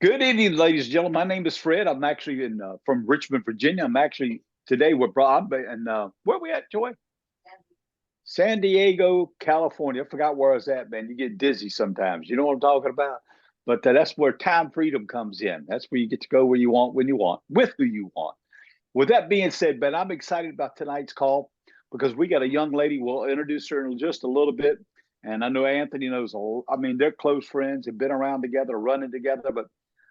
Good evening, ladies and gentlemen. My name is Fred. I'm actually in from Richmond, Virginia. I'm actually today with Rob and where we at, Joy? San Diego, California. I forgot where I was at, man. You get dizzy sometimes. You know what I'm talking about? But that's where time freedom comes in. That's where you get to go where you want, when you want, with who you want. With that being said, Ben, I'm excited about tonight's call because we got a young lady. We'll introduce her in just a little bit. And I know Anthony knows I mean, they're close friends, have been around together, running together. But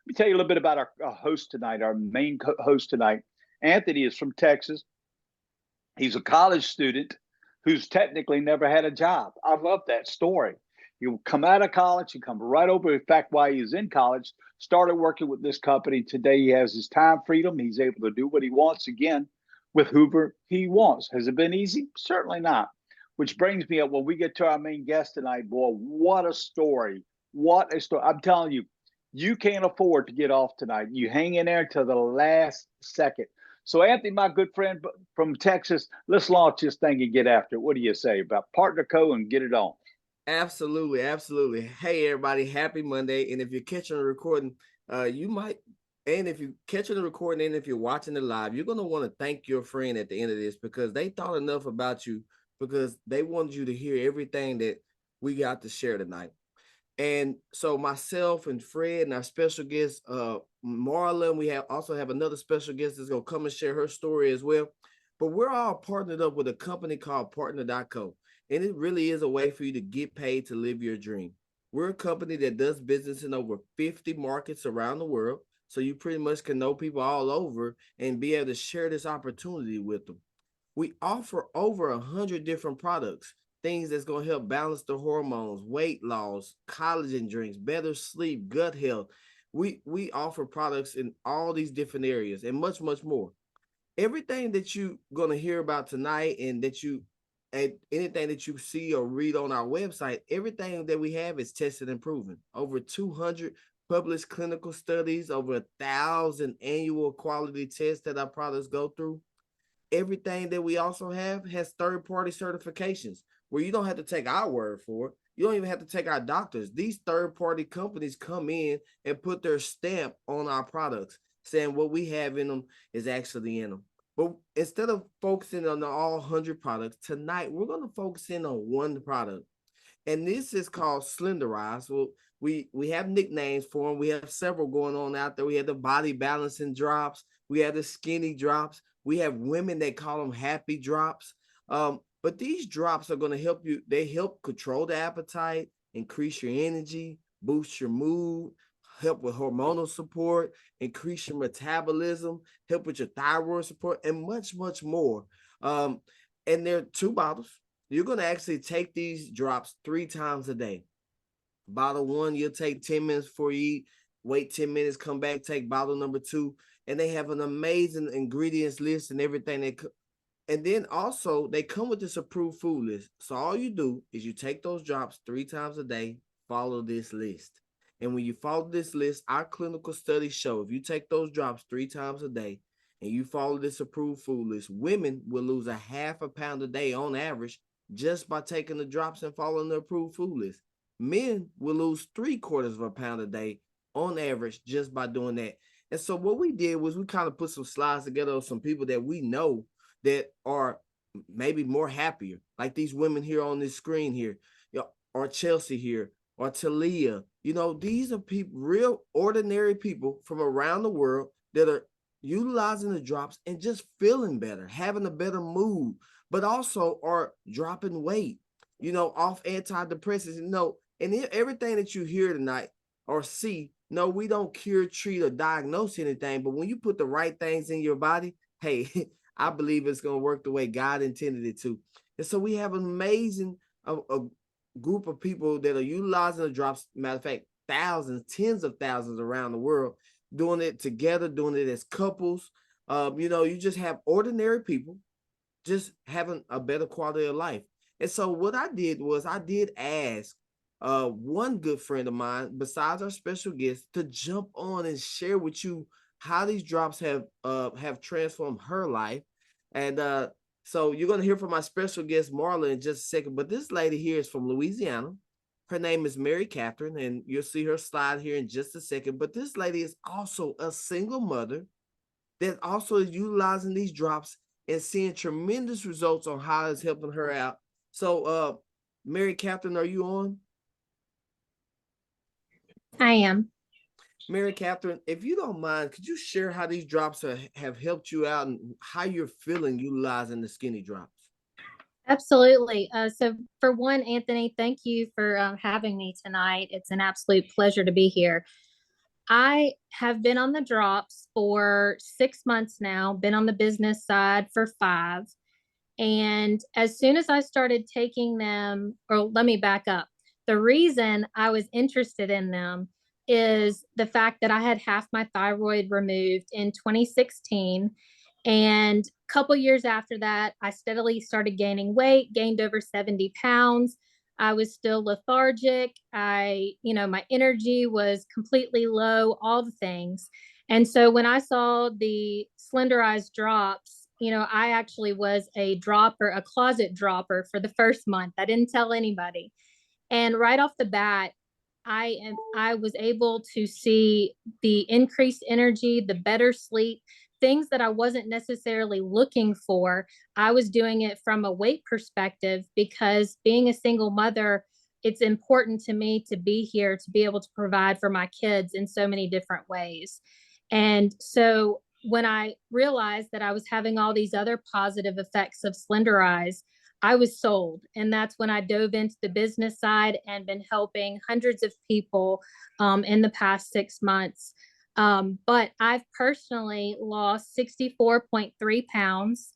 let me tell you a little bit about our host tonight, our main host tonight. Anthony is from Texas. He's a college student who's technically never had a job. I love that story. You come out of college, you come right over. In fact, while he was in college, started working with this company. Today, he has his time freedom. He's able to do what he wants again with whoever he wants. Has it been easy? Certainly not. Which brings me up when we get to our main guest tonight. Boy, what a story! What a story! I'm telling you, you can't afford to get off tonight. You hang in there to the last second. So, Anthony, my good friend from Texas, let's launch this thing and get after it. What do you say about Partner Co and get it on? Absolutely, absolutely. Hey, everybody, happy Monday. And if you're catching the recording, you might, and if you're catching the recording and if you're watching it live, you're going to want to thank your friend at the end of this because they thought enough about you because they wanted you to hear everything that we got to share tonight. And so myself and Fred and our special guest, Marlon, we also have another special guest that's gonna come and share her story as well. But we're all partnered up with a company called Partner.co. And it really is a way for you to get paid to live your dream. We're a company that does business in over 50 markets around the world. So you pretty much can know people all over and be able to share this opportunity with them. We offer over 100 different products, things that's going to help balance the hormones, weight loss, collagen drinks, better sleep, gut health. We offer products in all these different areas and much, much more. Everything that you're going to hear about tonight and anything that you see or read on our website, everything that we have is tested and proven. Over 200 published clinical studies, over 1,000 annual quality tests that our products go through. Everything that we also have has third party certifications where you don't have to take our word for it. You don't even have to take our doctors. These third party companies come in and put their stamp on our products, saying what we have in them is actually in them. But instead of focusing on all 100 products, tonight we're going to focus in on one product. And this is called Slenderize. Well, we have nicknames for them. We have several going on out there. We have the body balancing drops. We have the skinny drops. We have women that call them happy drops. But these drops are going to help you. They help control the appetite, increase your energy, boost your mood, help with hormonal support, increase your metabolism, help with your thyroid support, and much, much more. Um, and there are two bottles. You're going to actually take these drops 3 times a day. Bottle one, you'll take 10 minutes before you eat, wait 10 minutes, come back, take bottle number two. And they have an amazing ingredients list and everything. And then also, they come with this approved food list. So all you do is you take those drops 3 times a day, follow this list. And when you follow this list, our clinical studies show if you take those drops 3 times a day and you follow this approved food list, women will lose a half a pound a day on average just by taking the drops and following the approved food list. Men will lose 3/4 of a pound a day on average just by doing that. And so what we did was we kind of put some slides together of some people that we know that are maybe more happier, like these women here on this screen here, or Chelsea here, or Talia. These are people, real ordinary people from around the world that are utilizing the drops and just feeling better, having a better mood, but also are dropping weight, off antidepressants. And everything that you hear tonight or see, no, we don't cure, treat, or diagnose anything. But when you put the right things in your body, hey, I believe it's going to work the way God intended it to. And so we have an amazing a group of people that are utilizing the drops. Matter of fact, thousands, tens of thousands around the world doing it together, doing it as couples. You just have ordinary people just having a better quality of life. And so what I did was I did ask one good friend of mine, besides our special guest, to jump on and share with you how these drops have transformed her life. And so you're gonna hear from my special guest Marla in just a second. But this lady here is from Louisiana. Her name is Mary Catherine, and you'll see her slide here in just a second. But this lady is also a single mother that also is utilizing these drops and seeing tremendous results on how it's helping her out. So, Mary Catherine, are you on? I am. Mary Catherine, if you don't mind, could you share how these drops have helped you out and how you're feeling utilizing the skinny drops? Absolutely. So for one, Anthony, thank you for having me tonight. It's an absolute pleasure to be here. I have been on the drops for 6 months now, been on the business side for 5. And as soon as I started taking them, or let me back up. The reason I was interested in them is the fact that I had half my thyroid removed in 2016. And a couple years after that, I steadily started gaining weight, gained over 70 pounds. I was still lethargic. My energy was completely low, all the things. And so when I saw the Slenderize drops, I actually was a closet dropper for the first month. I didn't tell anybody. And right off the bat, I was able to see the increased energy, the better sleep, things that I wasn't necessarily looking for. I was doing it from a weight perspective because being a single mother, it's important to me to be here to be able to provide for my kids in so many different ways. And so when I realized that I was having all these other positive effects of Slenderize, I was sold. And that's when I dove into the business side and been helping hundreds of people in the past 6 months. But I've personally lost 64.3 pounds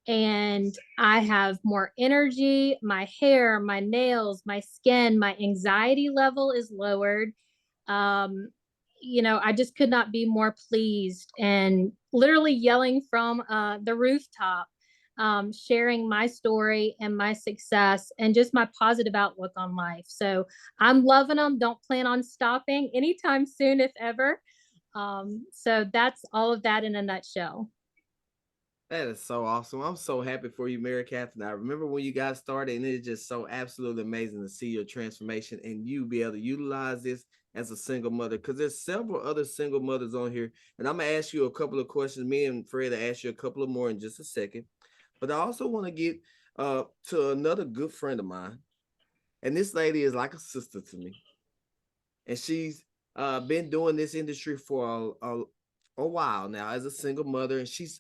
and I have more energy, my hair, my nails, my skin, my anxiety level is lowered. I just could not be more pleased and literally yelling from the rooftop, sharing my story and my success and just my positive outlook on life. So I'm loving them. Don't plan on stopping anytime soon, if ever. So that's all of that in a nutshell. That is so awesome. I'm so happy for you, Mary Catherine. I remember when you guys started, and it's just so absolutely amazing to see your transformation and you be able to utilize this as a single mother. Because there's several other single mothers on here, and I'm gonna ask you a couple of questions. Me and Fred will ask you a couple of more in just a second. But I also want to get to another good friend of mine, and this lady is like a sister to me, and she's been doing this industry for a while now as a single mother, and she's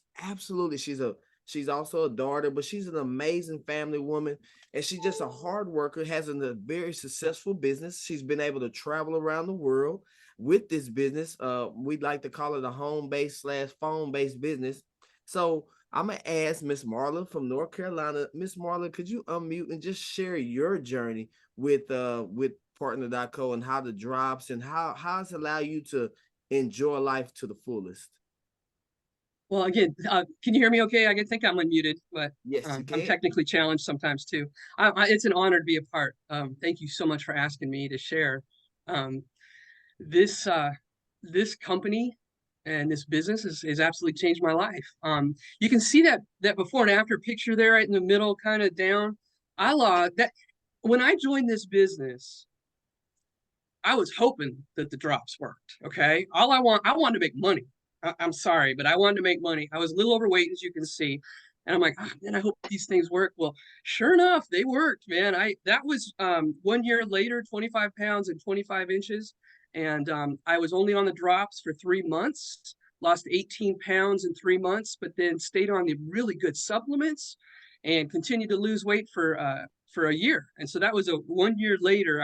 also a daughter, but she's an amazing family woman, and she's just a hard worker, has a very successful business. She's been able to travel around the world with this business. We'd like to call it a home-based / phone-based business. So I'm gonna ask Miss Marla from North Carolina. Miss Marla, could you unmute and just share your journey with Partner.co and how the drops and how it's allow you to enjoy life to the fullest? Well, again, can you hear me okay? I think I'm unmuted, but Yes, you I'm can. technically challenged sometimes too. It's an honor to be a part. Thank you so much for asking me to share. This company and this business is absolutely changed my life. You can see that before and after picture there right in the middle, kind of down. When I joined this business, I was hoping that the drops worked. Okay. I wanted to make money. I'm sorry, but I wanted to make money. I was a little overweight, as you can see. And I'm like, oh, man, I hope these things work. Well, sure enough, they worked, man. That was 1 year later, 25 pounds and 25 inches. And I was only on the drops for 3 months, lost 18 pounds in 3 months, but then stayed on the really good supplements and continued to lose weight for a year. And so that was 1 year later.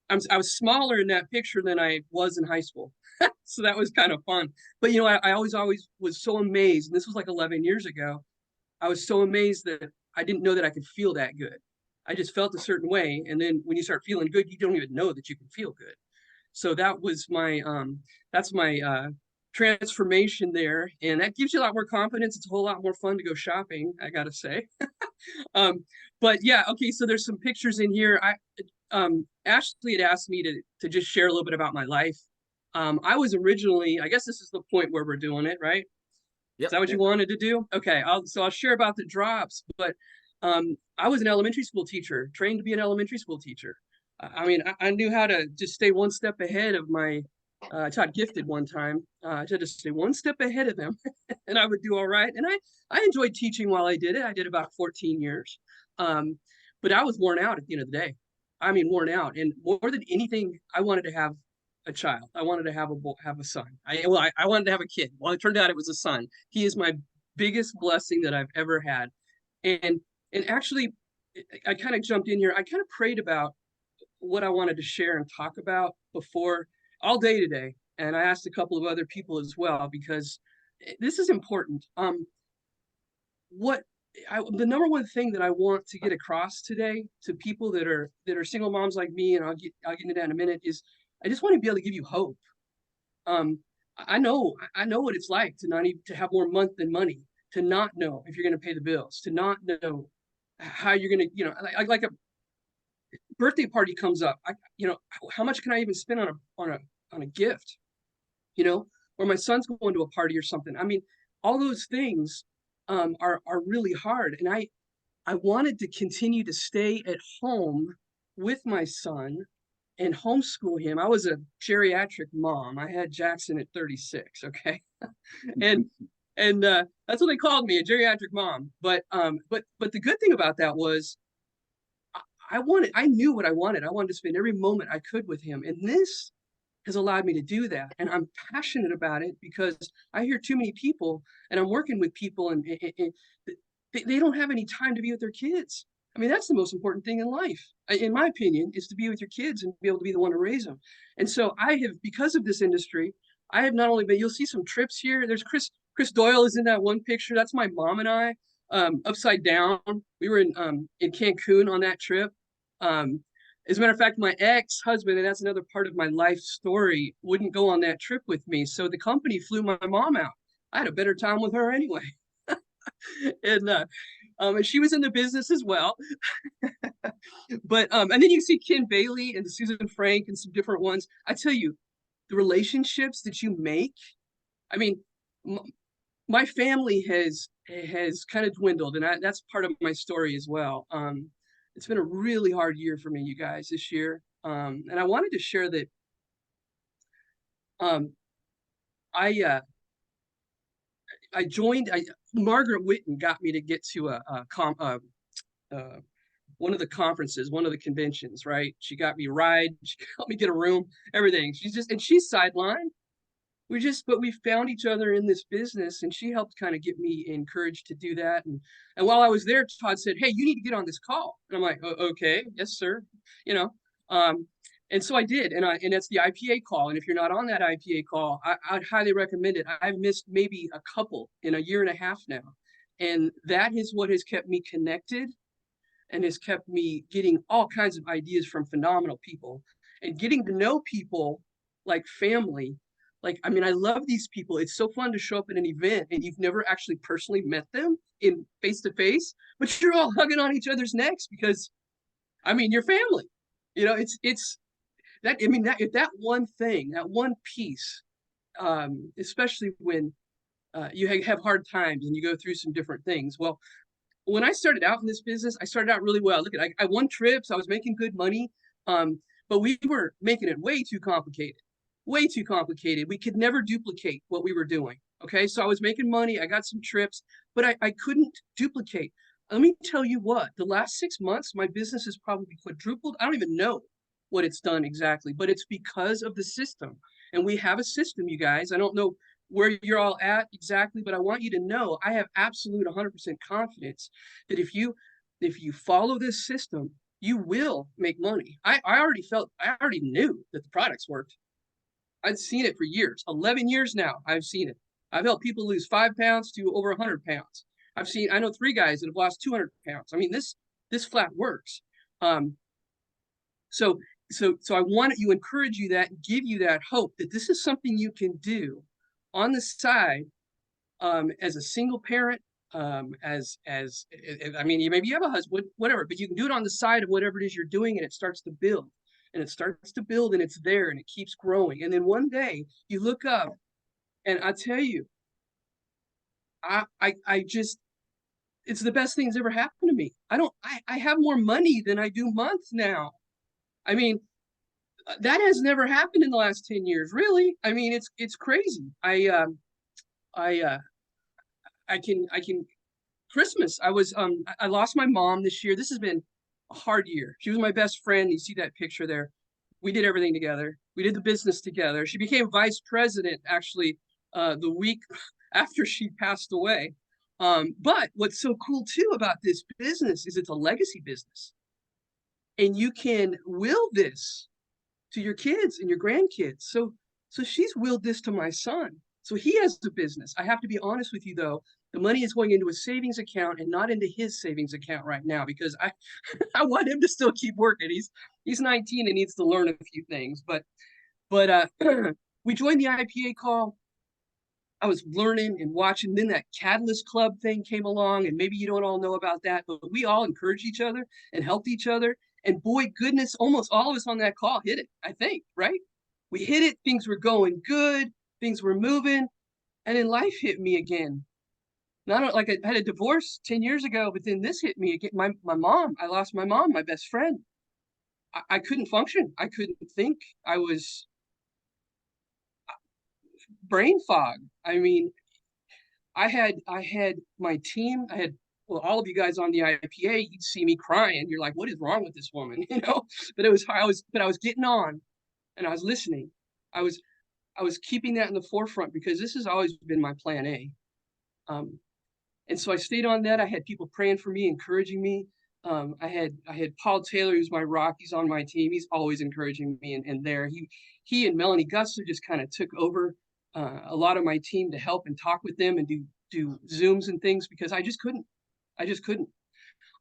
I was smaller in that picture than I was in high school. So that was kind of fun. But, I always was so amazed. And this was like 11 years ago. I was so amazed that I didn't know that I could feel that good. I just felt a certain way. And then when you start feeling good, you don't even know that you can feel good. So that was that's my transformation there. And that gives you a lot more confidence. It's a whole lot more fun to go shopping, I got to say. But yeah, okay. So there's some pictures in here. Ashley had asked me to just share a little bit about my life. I was originally, I guess this is the point where we're doing it, right? Yep. Is that what you wanted to do? Okay, I'll share about the drops. But I was an elementary school teacher, trained to be an elementary school teacher. I mean, I knew how to just stay one step ahead of my. I taught gifted one time. I had to stay one step ahead of them, and I would do all right. And I enjoyed teaching while I did it. I did about 14 years, but I was worn out at the end of the day. I mean, worn out. And more than anything, I wanted to have a child. I wanted to have a son. I wanted to have a kid. Well, it turned out it was a son. He is my biggest blessing that I've ever had. And and actually, I kind of jumped in here. I kind of prayed about what I wanted to share and talk about before all day today. And I asked a couple of other people as well, because this is important. The number one thing that I want to get across today to people that are single moms like me, and I'll get into that in a minute, is I just want to be able to give you hope. I know what it's like to not even to have more month than money, to not know if you're going to pay the bills, to not know how you're going to, like a birthday party comes up. How much can I even spend on a gift? Or my son's going to a party or something. I mean, all those things are really hard. And I wanted to continue to stay at home with my son and homeschool him. I was a geriatric mom. I had Jackson at 36. Okay. and that's what they called me, a geriatric mom. But the good thing about that was I knew what I wanted. I wanted to spend every moment I could with him. And this has allowed me to do that. And I'm passionate about it because I hear too many people, and I'm working with people, and they don't have any time to be with their kids. I mean, that's the most important thing in life, in my opinion, is to be with your kids and be able to be the one to raise them. And so I have, because of this industry, I have not only been, you'll see some trips here. There's Chris Doyle is in that one picture. That's my mom and I, upside down. We were in Cancun on that trip. As a matter of fact, my ex-husband, and that's another part of my life story, wouldn't go on that trip with me. So the company flew my mom out. I had a better time with her anyway. And she was in the business as well. But and then you see Ken Bailey and Susan Frank and some different ones. I tell you, the relationships that you make, I mean, my family has kind of dwindled, and that's part of my story as well. It's been a really hard year for me, you guys, this year. And I wanted to share that I joined, Margaret Whitten got me to get to one of the conferences, one of the conventions, right? She got me a ride, she helped me get a room, everything. She's sidelined. But we found each other in this business, and she helped kind of get me encouraged to do that. And while I was there, Todd said, "Hey, you need to get on this call." And I'm like, "Okay, yes, sir." And so I did, and that's the IPA call. And if you're not on that IPA call, I'd highly recommend it. I've missed maybe a couple in a year and a half now, and that is what has kept me connected, and has kept me getting all kinds of ideas from phenomenal people, and getting to know people like family. Like, I mean, I love these people. It's so fun to show up at an event and you've never actually personally met them in face to face, but you're all hugging on each other's necks because, I mean, you're family. It's that. I mean, that one thing, that one piece, especially when you have hard times and you go through some different things. Well, when I started out in this business, I started out really well. Look at, I won trips. I was making good money, but we were making it way too complicated. Way too complicated. We could never duplicate what we were doing. Okay. So I was making money. I got some trips, but I couldn't duplicate. Let me tell you what, the last 6 months, my business has probably quadrupled. I don't even know what it's done exactly, but it's because of the system. And we have a system, you guys. I don't know where you're all at exactly, but I want you to know I have absolute 100% confidence that if you follow this system, you will make money. I already knew that the products worked. I've seen it for years, 11 years now. I've seen it. I've helped people lose 5 pounds to over 100 pounds. I know 3 guys that have lost 200 pounds. I mean, this flat works. So I want to encourage you that, give you that hope that this is something you can do on the side, as a single parent, I mean, maybe you have a husband, whatever, but you can do it on the side of whatever it is you're doing, and it starts to build. And it starts to build, and it's there, and it keeps growing. And then one day you look up, and I tell you, it's the best thing that's ever happened to me. I have more money than I do months now. I mean, that has never happened in the last 10 years, really. I mean, it's crazy. I can Christmas. I lost my mom this year. This has been a hard year. She was my best friend. You see that picture there. We did everything together. We did the business together. She became vice president actually the week after she passed away. But what's so cool too about this business is it's a legacy business. And you can will this to your kids and your grandkids. So she's willed this to my son. So he has the business. I have to be honest with you though, the money is going into a savings account and not into his savings account right now because I want him to still keep working. He's 19 and needs to learn a few things. But we joined the IPA call. I was learning and watching. Then that Catalyst Club thing came along, and maybe you don't all know about that, but we all encouraged each other and helped each other. And boy, goodness, almost all of us on that call hit it, I think, right? We hit it. Things were going good. Things were moving. And then life hit me again. Not like I had a divorce 10 years ago, but then this hit me again. My mom, I lost my mom, my best friend. I couldn't function. I couldn't think. I was brain fog. I mean, I had my team. I had all of you guys on the IPA. You'd see me crying. You're like, what is wrong with this woman? You know. But I was getting on, and I was listening. I was keeping that in the forefront because this has always been my plan A. And so I stayed on that. I had people praying for me, encouraging me. I had Paul Taylor, who's my rock. He's on my team. He's always encouraging me. And there, he and Melanie Gusler just kind of took over a lot of my team to help and talk with them and do Zooms and things because I just couldn't.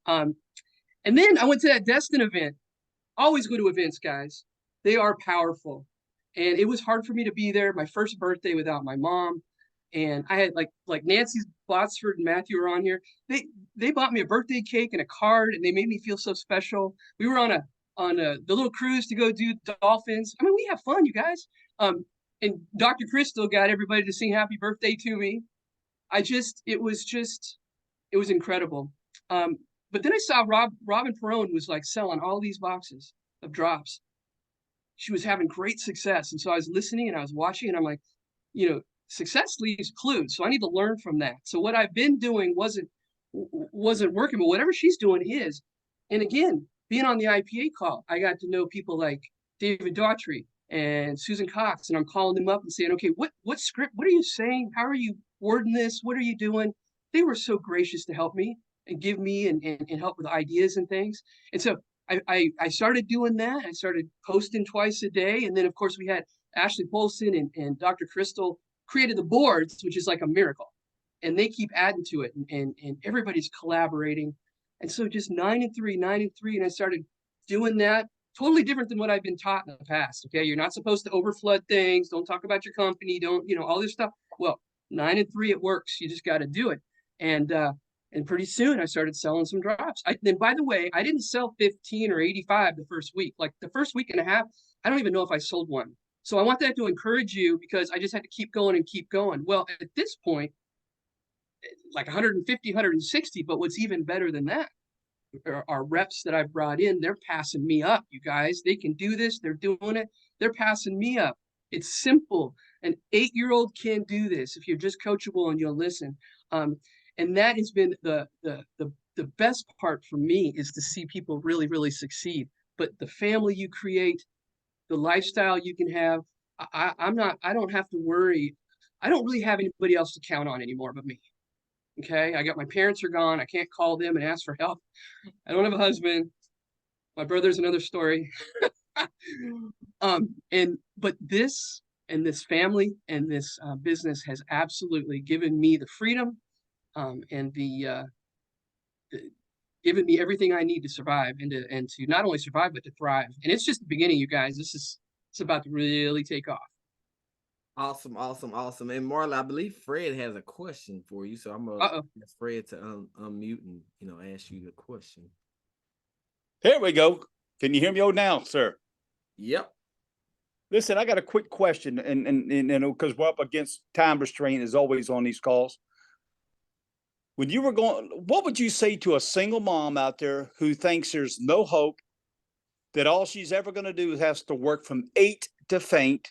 And then I went to that Destin event. Always go to events, guys. They are powerful. And it was hard for me to be there. My first birthday without my mom. And I had like Nancy Botsford and Matthew were on here. They bought me a birthday cake and a card, and they made me feel so special. We were on the little cruise to go do dolphins. I mean, we have fun, you guys. And Dr. Crystal got everybody to sing happy birthday to me. It was incredible. But then I saw Robin Perone was like selling all these boxes of drops. She was having great success. And so I was listening and I was watching and I'm like, you know, success leaves clues. So I need to learn from that. So what I've been doing wasn't working, but whatever she's doing is. And again, being on the IPA call, I got to know people like David Daughtry and Susan Cox, and I'm calling them up and saying, okay, what script, what are you saying? How are you wording this? What are you doing? They were so gracious to help me and give me and help with ideas and things. And so I started doing that. I started posting twice a day. And then of course we had Ashley Polson and Dr. Crystal created the boards, which is like a miracle. And they keep adding to it and everybody's collaborating. And so just 9 and 3. And I started doing that. Totally different than what I've been taught in the past. Okay. You're not supposed to overflood things. Don't talk about your company. Don't, all this stuff. Well, 9 and 3, it works. You just got to do it. And pretty soon I started selling some drops. Then by the way, I didn't sell 15 or 85 the first week. Like the first week and a half, I don't even know if I sold one. So I want that to encourage you because I just had to keep going and keep going. Well, at this point, like 150, 160, but what's even better than that are reps that I've brought in. They're passing me up, you guys. They can do this. They're doing it. They're passing me up. It's simple. An 8-year-old can do this if you're just coachable and you'll listen. And that has been the best part for me is to see people really, really succeed. But the family you create, the lifestyle you can have, I don't have to worry. I don't really have anybody else to count on anymore but me. Okay. I got my parents are gone. I can't call them and ask for help. I don't have a husband. My brother's another story. But this and this family and this business has absolutely given me the freedom and the given me everything I need to survive and to not only survive but to thrive. And it's just the beginning, you guys. It's about to really take off. Awesome. And Marla, I believe Fred has a question for you, so I'm gonna ask Fred to unmute and ask you the question. Here we go. Can you hear me now, sir? Yep. Listen, I got a quick question, and because we're up against time restraint as always on these calls. When you were going, what would you say to a single mom out there who thinks there's no hope, that all she's ever going to do is has to work from 8 to faint.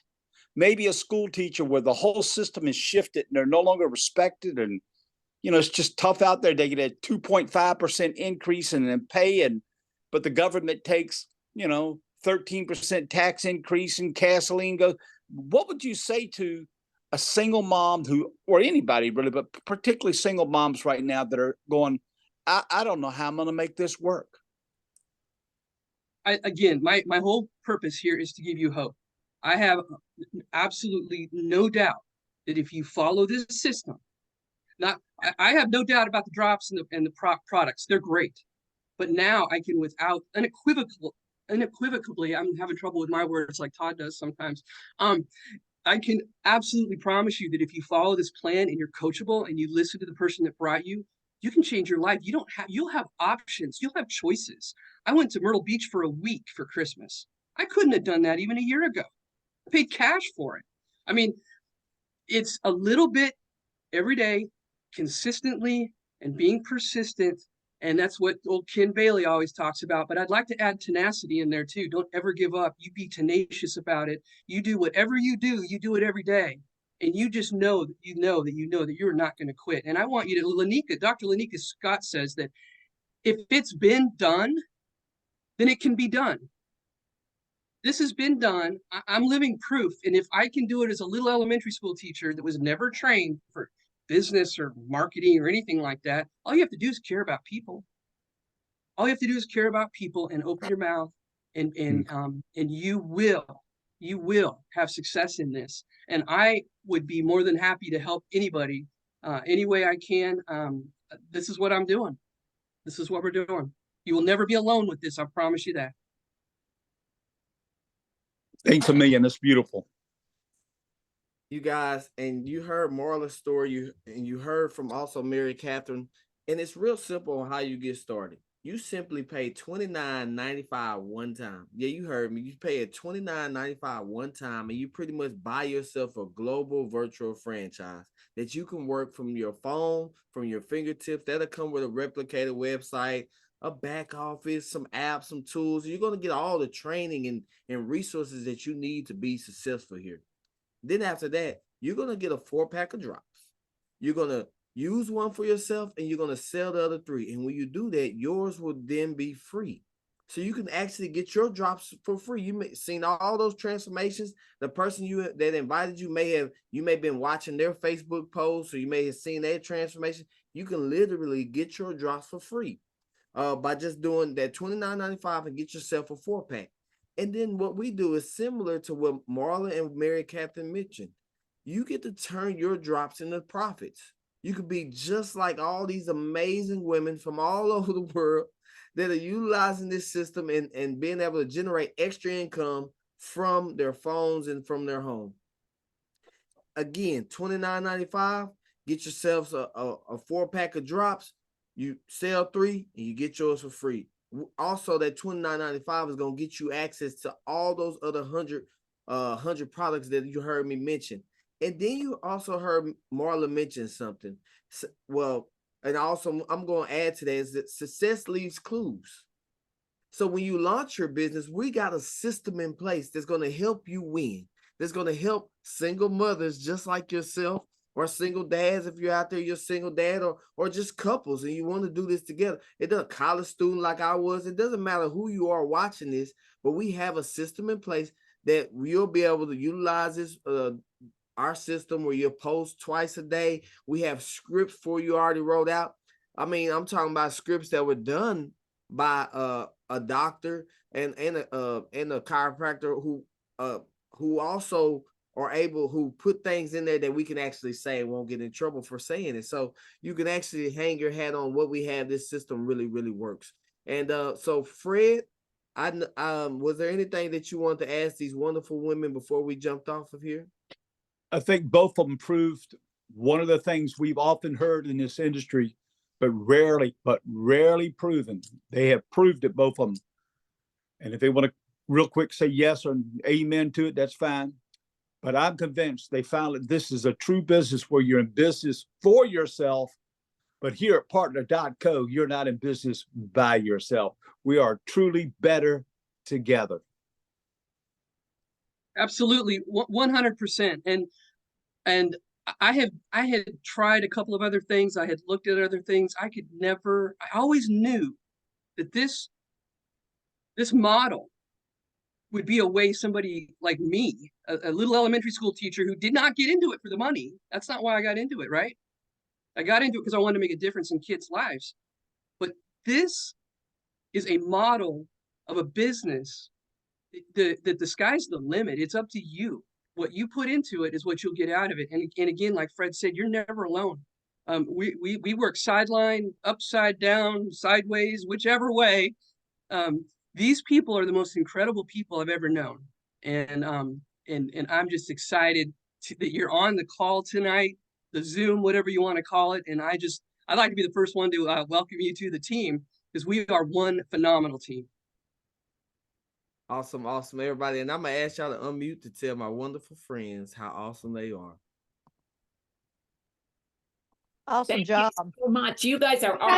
Maybe a school teacher where the whole system is shifted and they're no longer respected, and it's just tough out there. They get a 2.5% increase in pay, but the government takes 13% tax increase and gasoline goes. What would you say to a single mom or anybody really, but particularly single moms right now that are going, I don't know how I'm going to make this work? Again, my whole purpose here is to give you hope. I have absolutely no doubt that if you follow this system, I have no doubt about the drops and the products. They're great. But now I can, without unequivocally, I'm having trouble with my words like Todd does sometimes. I can absolutely promise you that if you follow this plan and you're coachable and you listen to the person that brought you, you can change your life. You'll have options. You'll have choices. I went to Myrtle Beach for a week for Christmas. I couldn't have done that even a year ago. I paid cash for it. I mean, it's a little bit every day, consistently, and being persistent. And that's what old Ken Bailey always talks about. But I'd like to add tenacity in there too. Don't ever give up. You be tenacious about it. You do whatever you do it every day. And you just know that you're not going to quit. And I want you to, Dr. Lanika Scott says that if it's been done, then it can be done. This has been done. I'm living proof. And if I can do it as a little elementary school teacher that was never trained for business or marketing or anything like that, all you have to do is care about people. All you have to do is care about people and open your mouth, and you will have success in this. And I would be more than happy to help anybody any way I can. This is what I'm doing. This is what we're doing. You will never be alone with this. I promise you that. Thanks a million. That's beautiful. You guys, and you heard Marla's story, you heard from also Mary Catherine, and it's real simple on how you get started. You simply pay $29.95 one time. Yeah, you heard me. You pay at $29.95 one time, and you pretty much buy yourself a global virtual franchise that you can work from your phone, from your fingertips. That'll come with a replicated website, a back office, some apps, some tools. You're going to get all the training and resources that you need to be successful here. Then after that, you're going to get a 4-pack of drops. You're going to use one for yourself, and you're going to sell the other 3. And when you do that, yours will then be free. So you can actually get your drops for free. You may have seen all those transformations. The person that invited you may have been watching their Facebook post, or you may have seen their transformation. You can literally get your drops for free by just doing that $29.95 and get yourself a 4-pack. And then what we do is similar to what Marla and Mary Catherine mentioned. You get to turn your drops into profits. You could be just like all these amazing women from all over the world that are utilizing this system and being able to generate extra income from their phones and from their home. Again, $29.95, get yourselves a 4-pack of drops. You sell 3 and you get yours for free. Also, that $29.95 is going to get you access to all those other 100 products that you heard me mention. And then you also heard Marla mention something. Well, and also I'm going to add to that is that success leaves clues. So when you launch your business, we got a system in place that's going to help you win. That's going to help single mothers just like yourself, or single dads if you're out there, you're a single dad, or just couples and you want to do this together. It doesn't, college student like I was, it doesn't matter who you are watching this, but we have a system in place that you'll be able to utilize this, our system where you post twice a day. We have scripts for you already wrote out. I mean, I'm talking about scripts that were done by a doctor and a chiropractor who also are able, who put things in there that we can actually say and won't get in trouble for saying it. So you can actually hang your hat on what we have. This system really, really works. And so Fred, was there anything that you want to ask these wonderful women before we jumped off of here? I think both of them proved one of the things we've often heard in this industry, but rarely proven. They have proved it, both of them. And if they want to real quick say yes or amen to it, that's fine. But I'm convinced they found that this is a true business where you're in business for yourself. But here at partner.co, you're not in business by yourself. We are truly better together. Absolutely, 100%. And I had tried a couple of other things. I had looked at other things. I always knew that this model would be a way somebody like me, a little elementary school teacher who did not get into it for the money. That's not why I got into it, right? I got into it because I wanted to make a difference in kids' lives. But this is a model of a business that the sky's the limit. It's up to you. What you put into it is what you'll get out of it. And again, like Fred said, you're never alone. We work sideline, upside down, sideways, whichever way. These people are the most incredible people I've ever known. And I'm just excited that you're on the call tonight, the Zoom, whatever you want to call it. And I'd like to be the first one to welcome you to the team, because we are one phenomenal team. Awesome, awesome, everybody. And I'm gonna ask y'all to unmute to tell my wonderful friends how awesome they are. Awesome Thank job. you so much. You guys are awesome.